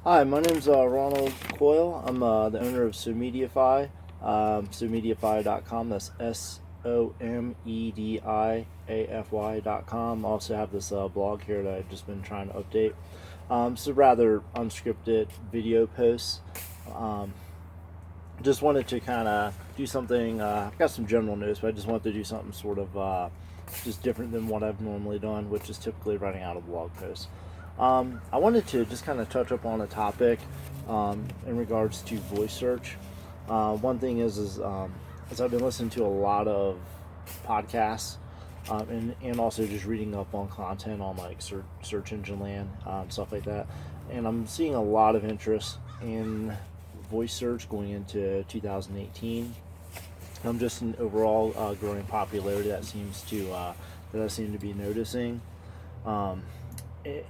Hi, my name's Ronald Coyle. I'm the owner of Somediafy, Somediafy.com. That's SOMEDIAFY.com. I also have this blog here that I've just been trying to update. So rather unscripted video posts. Um, just wanted to kind of do something. I've got some general notes, but I just wanted to do something sort of just different than what I've normally done, which is typically writing out a blog post. I wanted to just kind of touch up on a topic in regards to voice search. One thing is I've been listening to a lot of podcasts and also just reading up on content on like search engine land, stuff like that. And I'm seeing a lot of interest in voice search going into 2018. Just an overall growing popularity that I seem to be noticing. Um,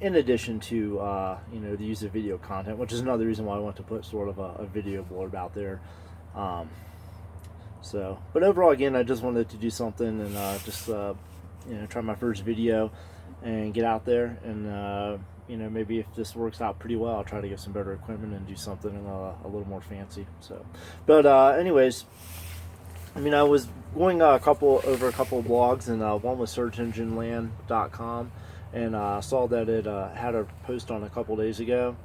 in addition to the use of video content, which is another reason why I want to put sort of a video blurb out there. But overall, again, I just wanted to do something and try my first video and get out there and maybe if this works out pretty well, I'll try to get some better equipment and do something a little more fancy. Anyways, I was going over a couple of blogs, and one was searchengineland.com, and saw that it had a post on a couple days ago.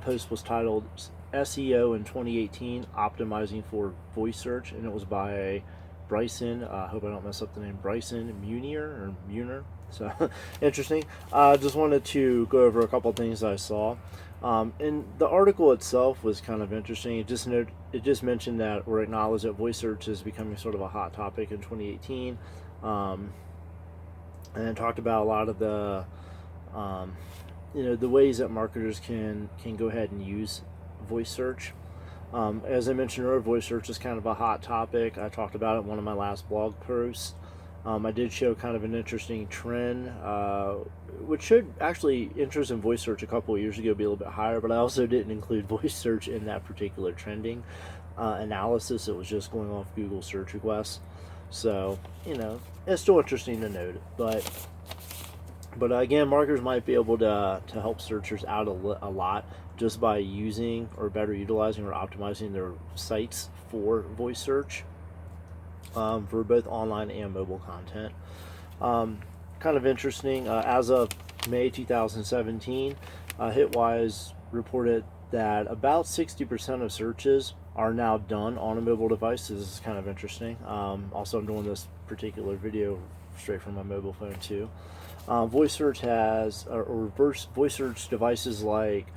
Post was titled SEO in 2018 Optimizing for Voice Search, and it was by Bryson. I hope I don't mess up the name. Bryson Munier. So interesting. Just wanted to go over a couple of things I saw. And the article itself was kind of interesting. It just mentioned that, or acknowledged that voice search is becoming sort of a hot topic in 2018, and talked about a lot of the ways that marketers can go ahead and use voice search. As I mentioned earlier, voice search is kind of a hot topic. I talked about it in one of my last blog posts. I did show kind of an interesting trend, which should actually interest in voice search a couple of years ago be a little bit higher, but I also didn't include voice search in that particular trending analysis. It was just going off Google search requests. So, it's still interesting to note. But again, marketers might be able to help searchers out a lot just by using or better utilizing or optimizing their sites for voice search. For both online and mobile content. Kind of interesting, as of May 2017, Hitwise reported that about 60% of searches are now done on a mobile device. So this is kind of interesting. Also, I'm doing this particular video straight from my mobile phone too. Voice search has, or reverse voice search devices like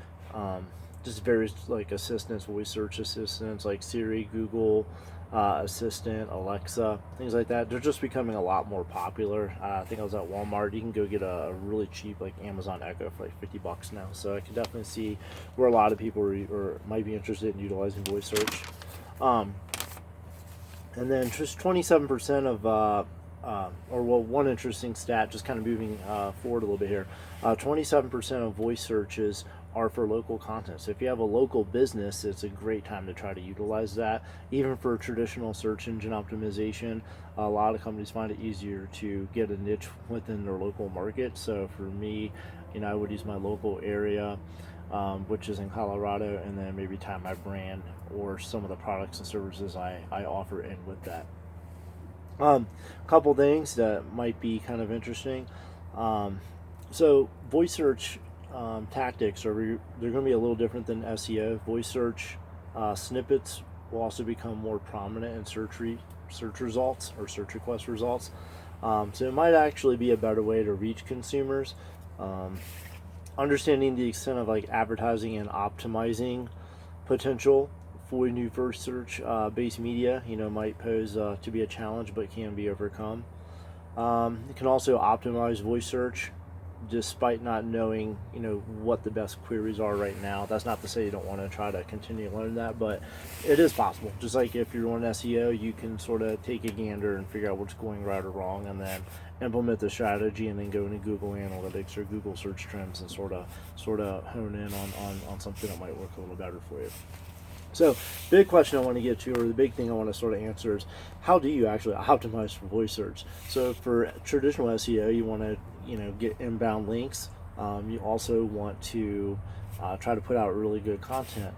just various like assistants, voice search assistants like Siri, Google Assistant, Alexa, things like that. They're just becoming a lot more popular. I think I was at Walmart. You can go get a really cheap like Amazon Echo for like $50 now. So I can definitely see where a lot of people might be interested in utilizing voice search. And then just 27% of one interesting stat, just kind of moving forward a little bit here, 27% of voice searches are for local content. So if you have a local business, it's a great time to try to utilize that. Even for traditional search engine optimization, a lot of companies find it easier to get a niche within their local market. So for me, I would use my local area, which is in Colorado, and then maybe tie my brand or some of the products and services I offer in with that. Couple things that might be kind of interesting. So voice search tactics they're going to be a little different than SEO. Voice search snippets will also become more prominent in search results or search request results. So it might actually be a better way to reach consumers. Understanding the extent of like advertising and optimizing potential for new first search based media, might pose to be a challenge, but can be overcome. It can also optimize voice search despite not knowing, what the best queries are right now. That's not to say you don't want to try to continue to learn that, but it is possible. Just like if you're doing SEO, you can sort of take a gander and figure out what's going right or wrong, and then implement the strategy, and then go into Google Analytics or Google Search Trends and sort of hone in on something that might work a little better for you. So, big question I want to get to, or the big thing I want to sort of answer is, how do you actually optimize for voice search? So, for traditional SEO, you want to, get inbound links. You also want to try to put out really good content.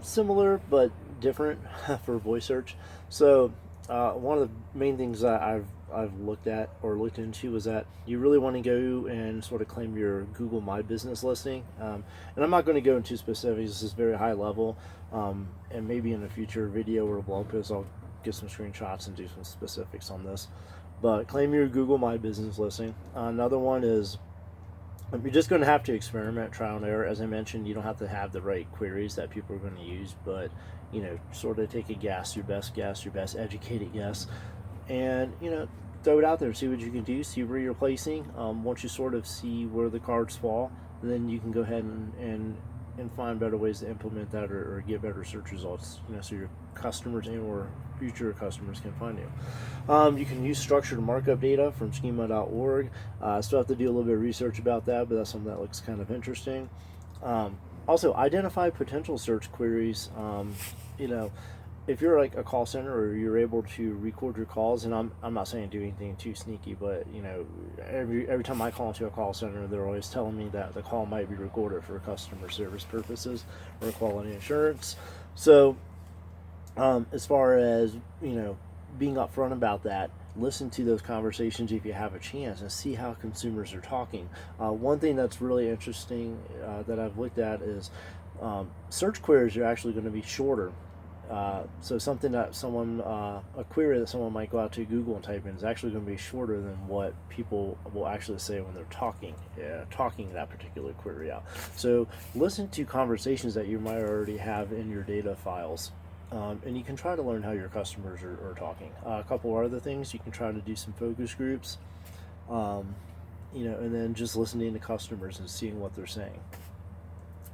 Similar but different for voice search. So one of the main things that I've looked at or looked into is that you really want to go and sort of claim your Google My Business listing. And I'm not going to go into specifics. This is very high level. And maybe in a future video or blog post, I'll get some screenshots and do some specifics on this. But claim your Google My Business listing. Another one is you're just going to have to experiment, trial and error. As I mentioned, you don't have to have the right queries that people are going to use, but sort of take a guess, your best educated guess, and throw it out there, see what you can do, see where you're placing. Once you sort of see where the cards fall, then you can go ahead and find better ways to implement that or get better search results, so your customers and or future customers can find you. You can use structured markup data from schema.org. Still have to do a little bit of research about that, but that's something that looks kind of interesting. Also, identify potential search queries. If you're like a call center or you're able to record your calls, and I'm not saying do anything too sneaky, but every time I call into a call center, they're always telling me that the call might be recorded for customer service purposes or quality assurance. So as far as being upfront about that, listen to those conversations if you have a chance and see how consumers are talking. One thing that's really interesting that I've looked at is search queries are actually going to be shorter. So something that a query that someone might go out to Google and type in is actually going to be shorter than what people will actually say when they're talking that particular query out. So listen to conversations that you might already have in your data files. And you can try to learn how your customers are talking. A couple of other things, you can try to do some focus groups, and then just listening to customers and seeing what they're saying.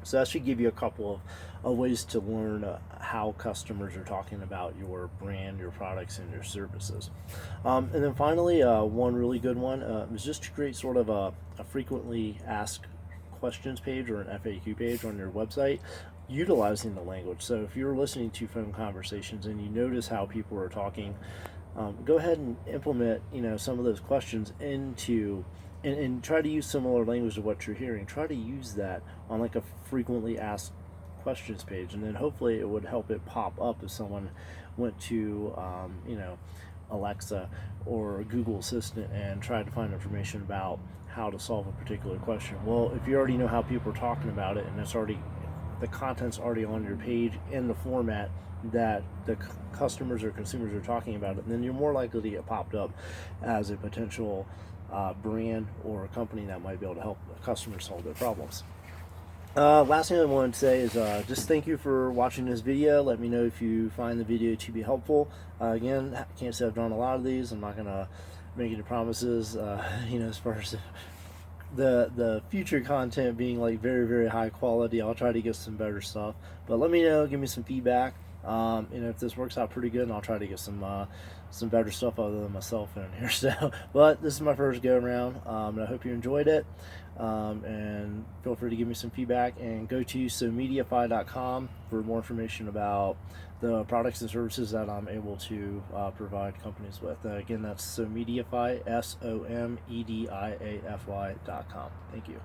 So that should give you a couple of ways to learn how customers are talking about your brand, your products, and your services. And then finally, one really good one is just to create sort of a frequently asked questions page or an FAQ page on your website, utilizing the language. So if you're listening to phone conversations and you notice how people are talking, go ahead and implement some of those questions into and try to use similar language to what you're hearing. Try to use that on like a frequently asked questions page, and then hopefully it would help it pop up if someone went to Alexa or Google Assistant and tried to find information about how to solve a particular question. Well, if you already know how people are talking about it and the content's already on your page in the format that the customers or consumers are talking about it, then you're more likely to get popped up as a potential brand or a company that might be able to help customers solve their problems. Last thing I wanted to say is just thank you for watching this video. Let me know if you find the video to be helpful. Again, I can't say I've done a lot of these. I'm not going to make any promises, as far as the future content being like very, very high quality. I'll try to get some better stuff, but let me know, give me some feedback. If this works out pretty good, and I'll try to get some better stuff other than myself in here. So, but this is my first go around, and I hope you enjoyed it. And feel free to give me some feedback, and go to Somediafy.com for more information about the products and services that I'm able to provide companies with. Again, that's Somediafy, SOMEDIAFY.com. Thank you.